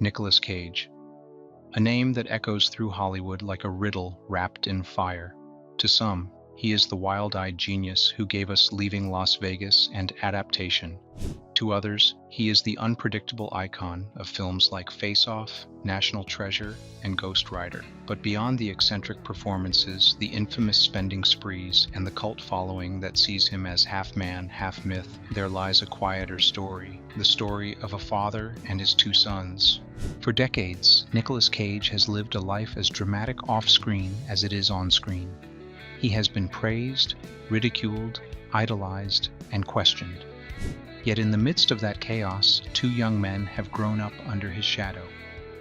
Nicolas Cage. A name that echoes through Hollywood like a riddle wrapped in fire. To some, he is the wild-eyed genius who gave us Leaving Las Vegas and Adaptation. To others, he is the unpredictable icon of films like Face Off, National Treasure, and Ghost Rider. But beyond the eccentric performances, the infamous spending sprees, and the cult following that sees him as half man, half myth, there lies a quieter story, the story of a father and his two sons. For decades, Nicolas Cage has lived a life as dramatic off-screen as it is on-screen. He has been praised, ridiculed, idolized, and questioned. Yet in the midst of that chaos, two young men have grown up under his shadow,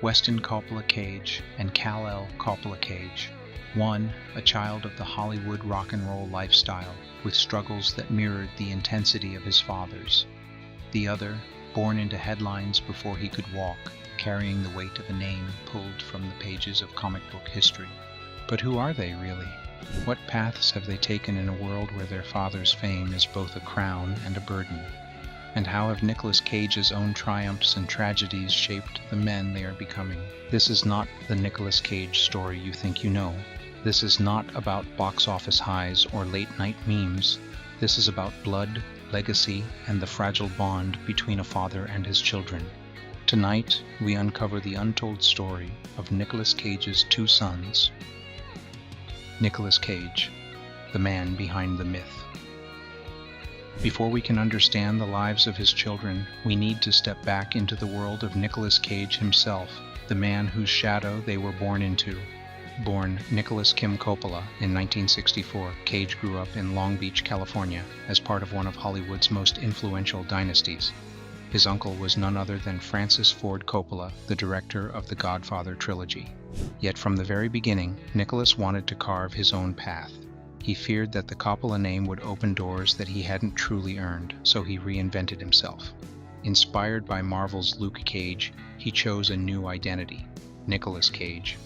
Weston Coppola Cage and Kal-El Coppola Cage. One, a child of the Hollywood rock and roll lifestyle, with struggles that mirrored the intensity of his father's. The other, born into headlines before he could walk, carrying the weight of a name pulled from the pages of comic book history. But who are they really? What paths have they taken in a world where their father's fame is both a crown and a burden? And how have Nicolas Cage's own triumphs and tragedies shaped the men they are becoming? This is not the Nicolas Cage story you think you know. This is not about box office highs or late-night memes. This is about blood, legacy, and the fragile bond between a father and his children. Tonight, we uncover the untold story of Nicolas Cage's two sons. Nicolas Cage, the man behind the myth. Before we can understand the lives of his children, we need to step back into the world of Nicolas Cage himself, the man whose shadow they were born into. Born Nicholas Kim Coppola in 1964, Cage grew up in Long Beach, California, as part of one of Hollywood's most influential dynasties. His uncle was none other than Francis Ford Coppola, the director of the Godfather trilogy. Yet from the very beginning, Nicholas wanted to carve his own path. He feared that the Coppola name would open doors that he hadn't truly earned, so he reinvented himself. Inspired by Marvel's Luke Cage, he chose a new identity, Nicolas Cage.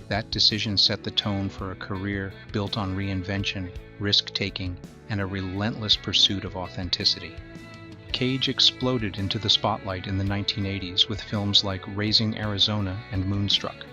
That decision set the tone for a career built on reinvention, risk-taking, and a relentless pursuit of authenticity. Cage exploded into the spotlight in the 1980s with films like Raising Arizona and Moonstruck.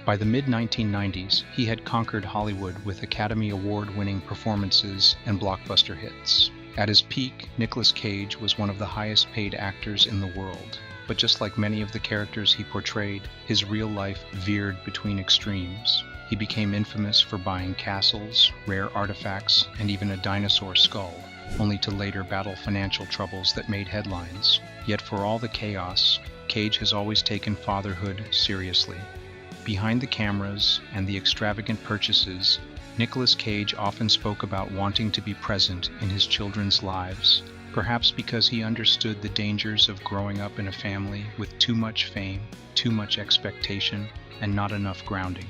By the mid-1990s, he had conquered Hollywood with Academy Award-winning performances and blockbuster hits. At his peak, Nicolas Cage was one of the highest-paid actors in the world. But just like many of the characters he portrayed, his real life veered between extremes. He became infamous for buying castles, rare artifacts, and even a dinosaur skull, only to later battle financial troubles that made headlines. Yet for all the chaos, Cage has always taken fatherhood seriously. Behind the cameras and the extravagant purchases, Nicolas Cage often spoke about wanting to be present in his children's lives, perhaps because he understood the dangers of growing up in a family with too much fame, too much expectation, and not enough grounding.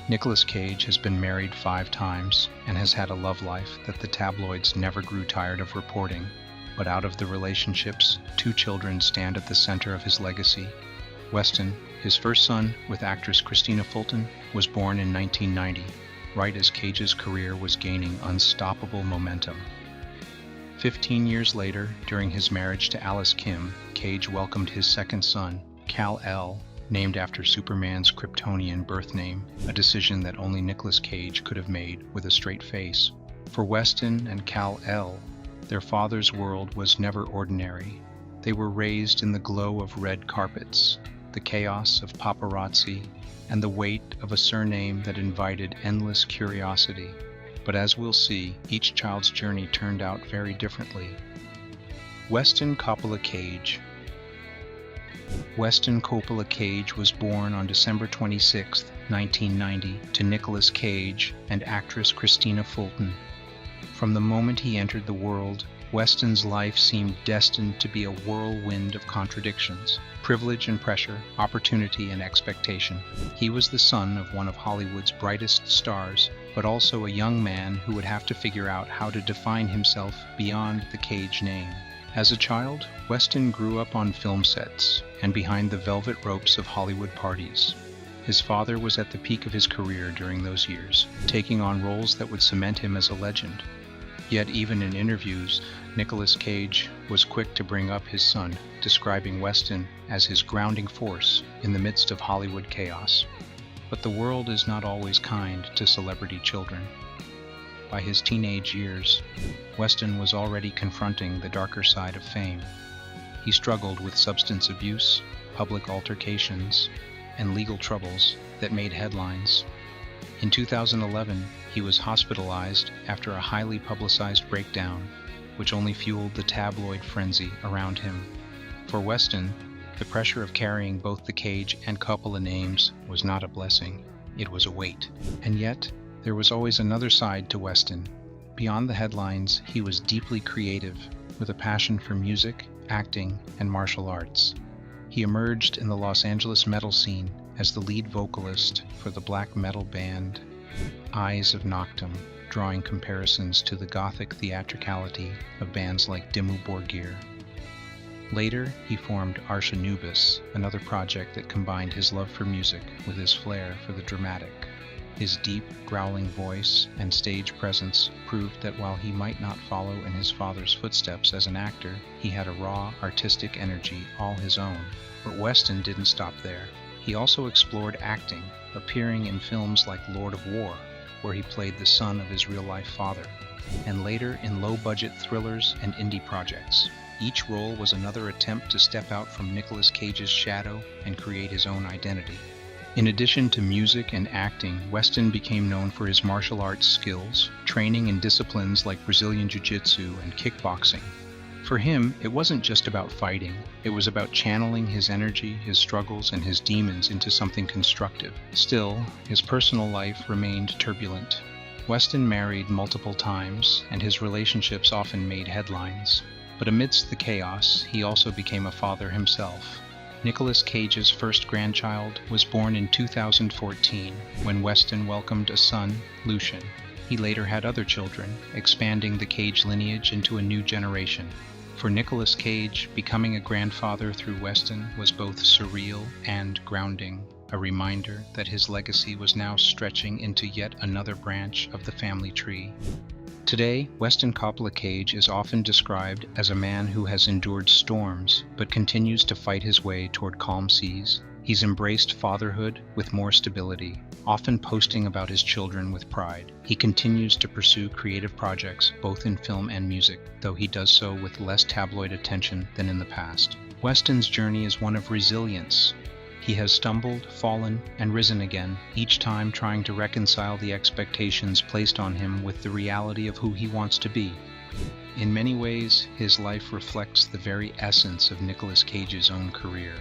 Nicolas Cage has been married 5 times and has had a love life that the tabloids never grew tired of reporting. But out of the relationships, 2 children stand at the center of his legacy. Weston, his first son with actress Christina Fulton, was born in 1990, right as Cage's career was gaining unstoppable momentum. 15 years later, during his marriage to Alice Kim, Cage welcomed his second son, Kal-El, named after Superman's Kryptonian birth name, a decision that only Nicolas Cage could have made with a straight face. For Weston and Kal-El, their father's world was never ordinary. They were raised in the glow of red carpets, the chaos of paparazzi, and the weight of a surname that invited endless curiosity. But as we'll see, each child's journey turned out very differently. Weston Coppola Cage. Weston Coppola Cage was born on December 26, 1990, to Nicolas Cage and actress Christina Fulton. From the moment he entered the world, Weston's life seemed destined to be a whirlwind of contradictions, privilege and pressure, opportunity and expectation. He was the son of one of Hollywood's brightest stars, but also a young man who would have to figure out how to define himself beyond the Cage name. As a child, Weston grew up on film sets and behind the velvet ropes of Hollywood parties. His father was at the peak of his career during those years, taking on roles that would cement him as a legend. Yet even in interviews, Nicolas Cage was quick to bring up his son, describing Weston as his grounding force in the midst of Hollywood chaos. But the world is not always kind to celebrity children. By his teenage years, Weston was already confronting the darker side of fame. He struggled with substance abuse, public altercations, and legal troubles that made headlines. In 2011, he was hospitalized after a highly publicized breakdown, which only fueled the tabloid frenzy around him. For Weston, the pressure of carrying both the Cage and Coppola names was not a blessing, it was a weight. And yet, there was always another side to Weston. Beyond the headlines, he was deeply creative, with a passion for music, acting, and martial arts. He emerged in the Los Angeles metal scene as the lead vocalist for the black metal band Eyes of Noctum, drawing comparisons to the gothic theatricality of bands like Dimmu Borgir. Later, he formed Arch Anubis, another project that combined his love for music with his flair for the dramatic. His deep, growling voice and stage presence proved that while he might not follow in his father's footsteps as an actor, he had a raw, artistic energy all his own. But Weston didn't stop there. He also explored acting, appearing in films like Lord of War, where he played the son of his real-life father, and later in low-budget thrillers and indie projects. Each role was another attempt to step out from Nicolas Cage's shadow and create his own identity. In addition to music and acting, Weston became known for his martial arts skills, training in disciplines like Brazilian Jiu-Jitsu and kickboxing. For him, it wasn't just about fighting. It was about channeling his energy, his struggles, and his demons into something constructive. Still, his personal life remained turbulent. Weston married multiple times, and his relationships often made headlines. But amidst the chaos, he also became a father himself. Nicolas Cage's first grandchild was born in 2014, when Weston welcomed a son, Lucien. He later had other children, expanding the Cage lineage into a new generation. For Nicolas Cage, becoming a grandfather through Weston was both surreal and grounding, a reminder that his legacy was now stretching into yet another branch of the family tree. Today, Weston Coppola Cage is often described as a man who has endured storms, but continues to fight his way toward calm seas. He's embraced fatherhood with more stability, often posting about his children with pride. He continues to pursue creative projects, both in film and music, though he does so with less tabloid attention than in the past. Weston's journey is one of resilience. He has stumbled, fallen, and risen again, each time trying to reconcile the expectations placed on him with the reality of who he wants to be. In many ways, his life reflects the very essence of Nicolas Cage's own career.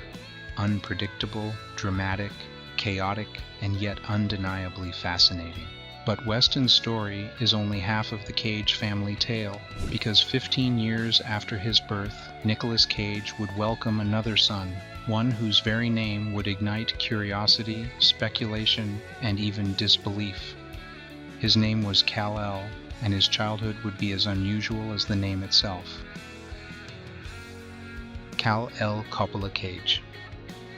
Unpredictable, dramatic, chaotic, and yet undeniably fascinating. But Weston's story is only half of the Cage family tale, because 15 years after his birth, Nicolas Cage would welcome another son, one whose very name would ignite curiosity, speculation, and even disbelief. His name was Kal-El, and his childhood would be as unusual as the name itself. Kal-El Coppola Cage.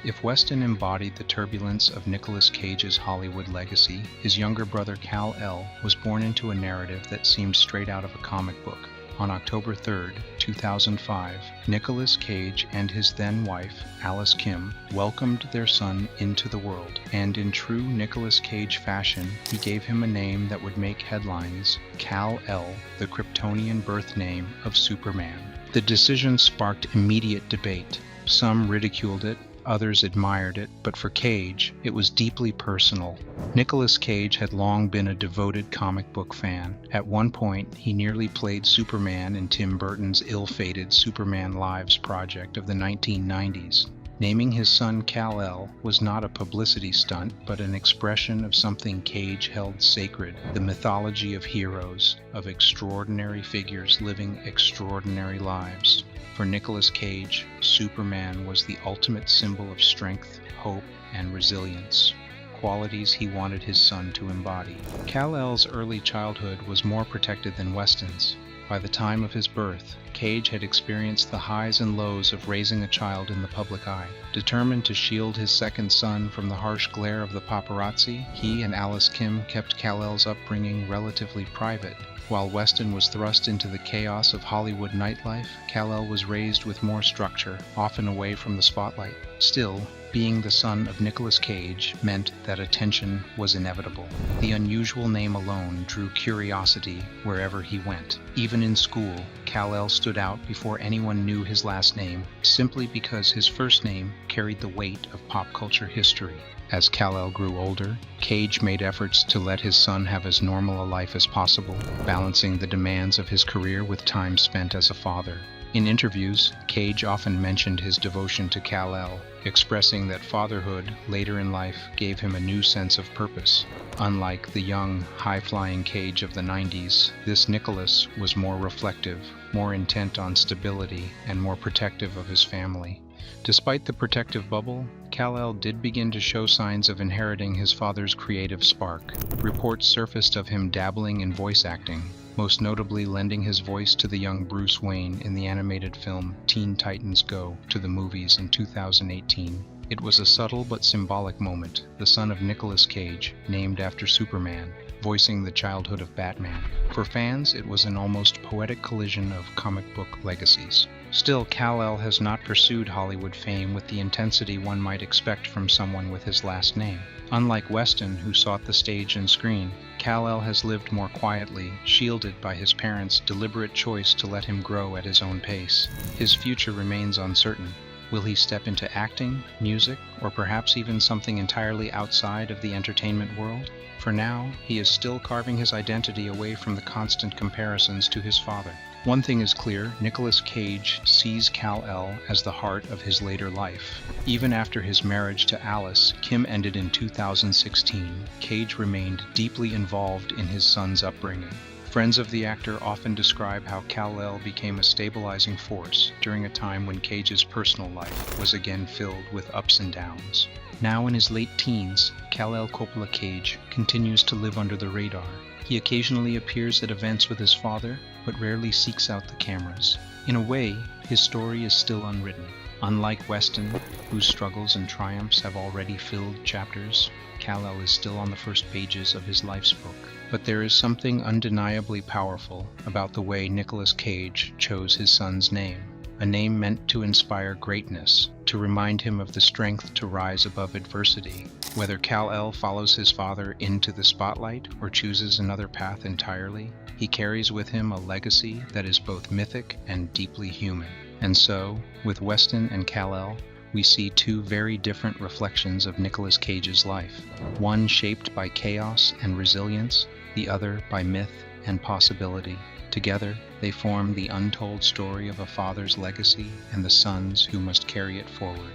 If Weston embodied the turbulence of Nicolas Cage's Hollywood legacy, his younger brother Kal-El was born into a narrative that seemed straight out of a comic book. On October 3, 2005, Nicolas Cage and his then-wife, Alice Kim, welcomed their son into the world, and in true Nicolas Cage fashion, he gave him a name that would make headlines: Kal-El, the Kryptonian birth name of Superman. The decision sparked immediate debate. Some ridiculed it, others admired it, but for Cage, it was deeply personal. Nicolas Cage had long been a devoted comic book fan. At one point, he nearly played Superman in Tim Burton's ill-fated Superman Lives project of the 1990s. Naming his son Kal-El was not a publicity stunt, but an expression of something Cage held sacred: the mythology of heroes, of extraordinary figures living extraordinary lives. For Nicolas Cage, Superman was the ultimate symbol of strength, hope, and resilience, qualities he wanted his son to embody. Kal-El's early childhood was more protected than Weston's. By the time of his birth, Cage had experienced the highs and lows of raising a child in the public eye. Determined to shield his second son from the harsh glare of the paparazzi, he and Alice Kim kept Kal-El's upbringing relatively private. While Weston was thrust into the chaos of Hollywood nightlife, Kal-El was raised with more structure, often away from the spotlight. Still, being the son of Nicolas Cage meant that attention was inevitable. The unusual name alone drew curiosity wherever he went. Even in school, Kal-El stood out before anyone knew his last name, simply because his first name carried the weight of pop culture history. As Kal-El grew older, Cage made efforts to let his son have as normal a life as possible, balancing the demands of his career with time spent as a father. In interviews, Cage often mentioned his devotion to Kal-El, expressing that fatherhood later in life gave him a new sense of purpose. Unlike the young, high-flying Cage of the 90s, this Nicolas was more reflective, more intent on stability, and more protective of his family. Despite the protective bubble, Kal-El did begin to show signs of inheriting his father's creative spark. Reports surfaced of him dabbling in voice acting, most notably lending his voice to the young Bruce Wayne in the animated film Teen Titans Go to the movies in 2018. It was a subtle but symbolic moment, the son of Nicolas Cage, named after Superman, voicing the childhood of Batman. For fans, it was an almost poetic collision of comic book legacies. Still, Kal-El has not pursued Hollywood fame with the intensity one might expect from someone with his last name. Unlike Weston, who sought the stage and screen, Kal-El has lived more quietly, shielded by his parents' deliberate choice to let him grow at his own pace. His future remains uncertain. Will he step into acting, music, or perhaps even something entirely outside of the entertainment world? For now, he is still carving his identity away from the constant comparisons to his father. One thing is clear, Nicolas Cage sees Kal-El as the heart of his later life. Even after his marriage to Alice Kim ended in 2016, Cage remained deeply involved in his son's upbringing. Friends of the actor often describe how Kal-El became a stabilizing force during a time when Cage's personal life was again filled with ups and downs. Now in his late teens, Kal-El Coppola Cage continues to live under the radar. He occasionally appears at events with his father, but rarely seeks out the cameras. In a way, his story is still unwritten. Unlike Weston, whose struggles and triumphs have already filled chapters, Kal-El is still on the first pages of his life's book. But there is something undeniably powerful about the way Nicolas Cage chose his son's name. A name meant to inspire greatness, to remind him of the strength to rise above adversity. Whether Kal-El follows his father into the spotlight or chooses another path entirely, he carries with him a legacy that is both mythic and deeply human. And so, with Weston and Kal-El, we see two very different reflections of Nicolas Cage's life. One shaped by chaos and resilience, the other by myth and possibility. Together, they form the untold story of a father's legacy and the sons who must carry it forward.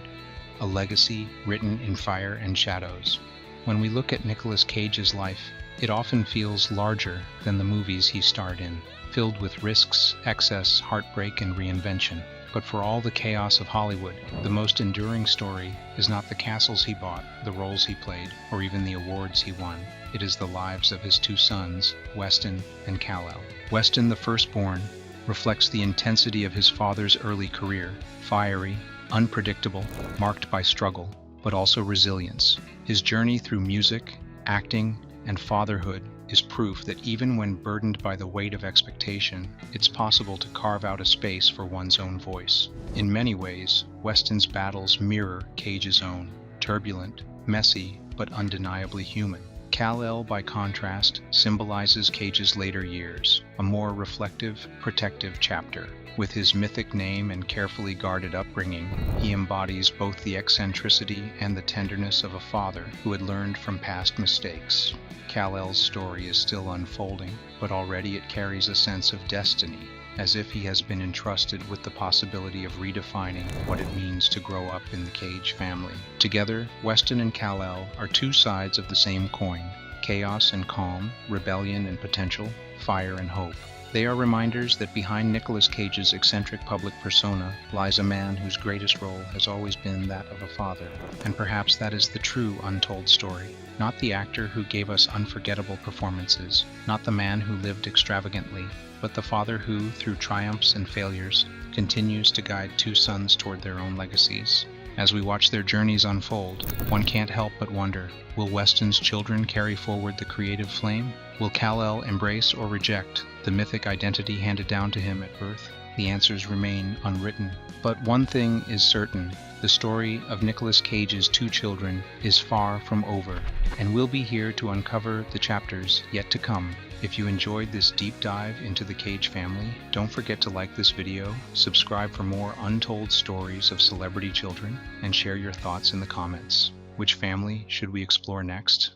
A legacy written in fire and shadows. When we look at Nicolas Cage's life, it often feels larger than the movies he starred in, filled with risks, excess, heartbreak, and reinvention. But for all the chaos of Hollywood, the most enduring story is not the castles he bought, the roles he played, or even the awards he won. It is the lives of his two sons, Weston and Kal-El. Weston, the firstborn, reflects the intensity of his father's early career, fiery, unpredictable, marked by struggle, but also resilience. His journey through music, acting, and fatherhood is proof that even when burdened by the weight of expectation, it's possible to carve out a space for one's own voice. In many ways, Weston's battles mirror Cage's own, turbulent, messy, but undeniably human. Kal-El, by contrast, symbolizes Cage's later years, a more reflective, protective chapter. With his mythic name and carefully guarded upbringing, he embodies both the eccentricity and the tenderness of a father who had learned from past mistakes. Kal-El's story is still unfolding, but already it carries a sense of destiny, as if he has been entrusted with the possibility of redefining what it means to grow up in the Cage family. Together, Weston and Kal-El are two sides of the same coin: chaos and calm, rebellion and potential, fire and hope. They are reminders that behind Nicolas Cage's eccentric public persona lies a man whose greatest role has always been that of a father. And perhaps that is the true untold story. Not the actor who gave us unforgettable performances, not the man who lived extravagantly, but the father who, through triumphs and failures, continues to guide two sons toward their own legacies. As we watch their journeys unfold, one can't help but wonder, will Weston's children carry forward the creative flame? Will Kal-El embrace or reject the mythic identity handed down to him at birth? The answers remain unwritten. But one thing is certain, the story of Nicolas Cage's two children is far from over, and we'll be here to uncover the chapters yet to come. If you enjoyed this deep dive into the Cage family, don't forget to like this video, subscribe for more untold stories of celebrity children, and share your thoughts in the comments. Which family should we explore next?